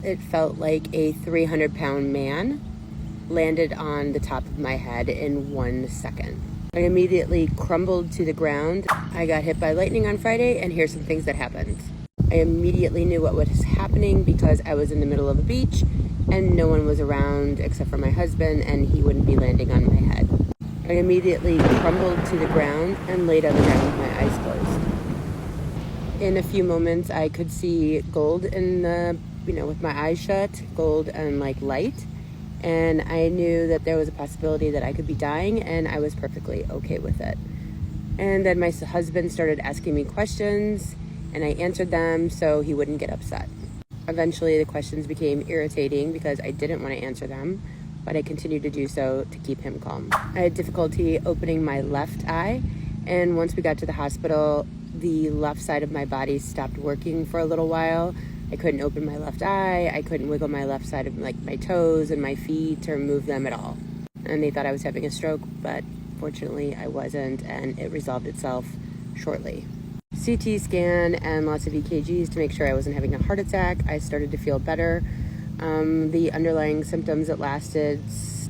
It felt like a 300-pound man landed on the top of my head in 1 second. I immediately crumbled to the ground. I got hit by lightning on Friday, and here's some things that happened. I immediately knew what was happening because I was in the middle of a beach and no one was around except for my husband, and he wouldn't be landing on my head. I immediately crumbled to the ground and laid on the ground with my eyes closed. In a few moments, I could see gold in the, with my eyes shut, gold and like light. And I knew that there was a possibility that I could be dying, and I was perfectly okay with it. And then my husband started asking me questions, and I answered them so he wouldn't get upset. Eventually, the questions became irritating because I didn't want to answer them, but I continued to do so to keep him calm. I had difficulty opening my left eye, and once we got to the hospital, the left side of my body stopped working for a little while. I couldn't open my left eye, I couldn't wiggle my left side of my toes and my feet or move them at all. And they thought I was having a stroke, but fortunately I wasn't, and it resolved itself shortly. CT scan and lots of EKGs to make sure I wasn't having a heart attack. I started to feel better. The underlying symptoms that lasted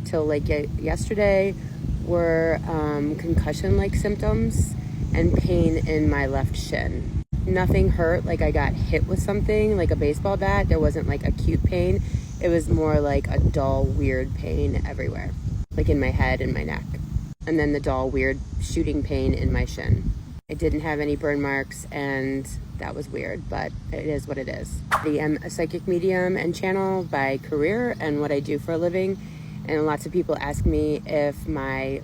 till yesterday were concussion-like symptoms and pain in my left shin. Nothing hurt, like I got hit with something, like a baseball bat. There wasn't like acute pain. It was more like a dull, weird pain everywhere, like in my head and my neck. And then the dull, weird shooting pain in my shin. I didn't have any burn marks, and that was weird, but it is what it is. I am a psychic medium and channel by career and what I do for a living. And lots of people ask me if my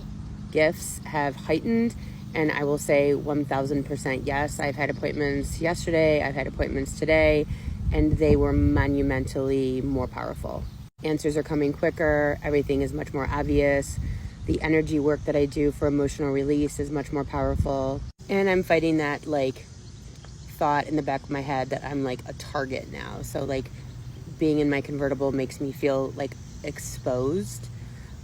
gifts have heightened, and I will say 1000% yes. I've had appointments yesterday, I've had appointments today, and they were monumentally more powerful. Answers are coming quicker, everything is much more obvious. The energy work that I do for emotional release is much more powerful. And I'm fighting that thought in the back of my head that I'm like a target now. So being in my convertible makes me feel exposed,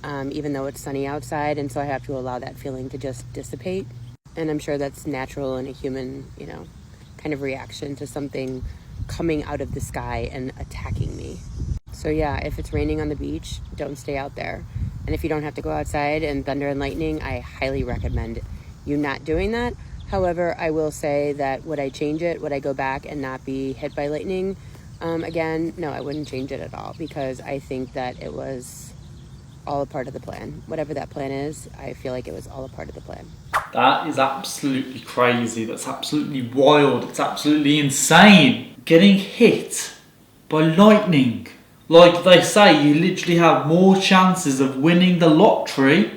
even though it's sunny outside. And so I have to allow that feeling to just dissipate. And I'm sure that's natural in a human, kind of reaction to something coming out of the sky and attacking me. So yeah, if it's raining on the beach, don't stay out there. And if you don't have to go outside in thunder and lightning, I highly recommend you not doing that. However, I will say that would I change it? Would I go back and not be hit by lightning? Again, no, I wouldn't change it at all, because I think that it was all a part of the plan. Whatever that plan is, I feel like it was all a part of the plan. That is absolutely crazy. That's absolutely wild. It's absolutely insane. Getting hit by lightning. Like they say, you literally have more chances of winning the lottery,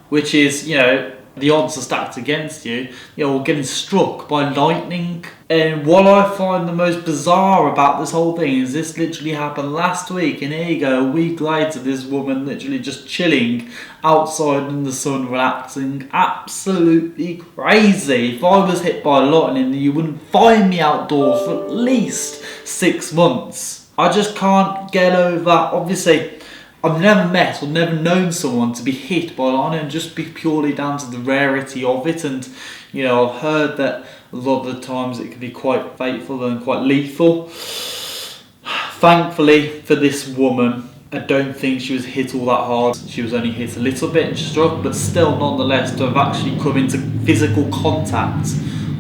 which is, the odds are stacked against you, or getting struck by lightning. And what I find the most bizarre about this whole thing is this literally happened last week, and here you go, a week later, this woman literally just chilling outside in the sun, relaxing. Absolutely crazy. If I was hit by lightning, you wouldn't find me outdoors for at least 6 months. I just can't get over, obviously, I've never met or never known someone to be hit by lightning, and just be purely down to the rarity of it. And I've heard that a lot of the times it can be quite fateful and quite lethal. Thankfully for this woman, I don't think she was hit all that hard. She was only hit a little bit and struck, but still nonetheless to have actually come into physical contact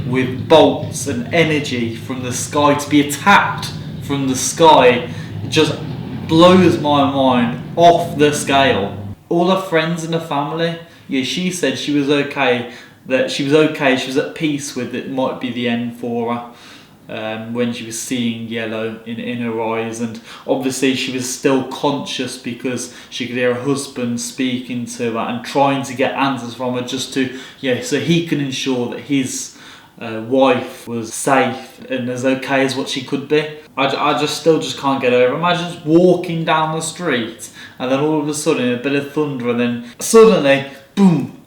with bolts and energy from the sky, to be attacked from the sky, it just blows my mind off the scale. All her friends and her family, she said she was okay, she was at peace with it might be the end for her, when she was seeing yellow in her eyes. And obviously she was still conscious because she could hear her husband speaking to her and trying to get answers from her, just to so he can ensure that his wife was safe and as okay as what she could be. I still can't get over. Imagine just walking down the street and then all of a sudden a bit of thunder, and then suddenly, boom,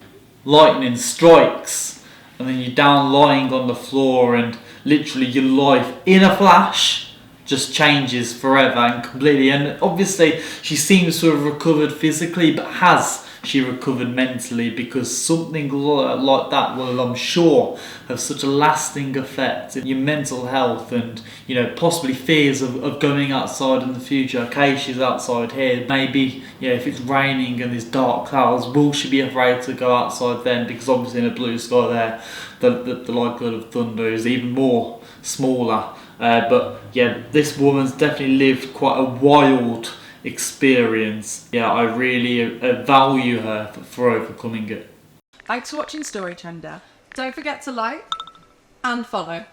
lightning strikes, and then you're down lying on the floor, and literally your life in a flash just changes forever and completely. And obviously she seems to have recovered physically, but has she recovered mentally, because something like that will, I'm sure, have such a lasting effect in your mental health, and possibly fears of going outside in the future. Okay, she's outside here, maybe if it's raining and there's dark clouds, will she be afraid to go outside then? Because obviously in a blue sky there, the likelihood of thunder is even more smaller. But yeah, this woman's definitely lived quite a wild experience. Yeah, I really value her for overcoming it. Thanks for watching StoryTrender. Don't forget to like and follow.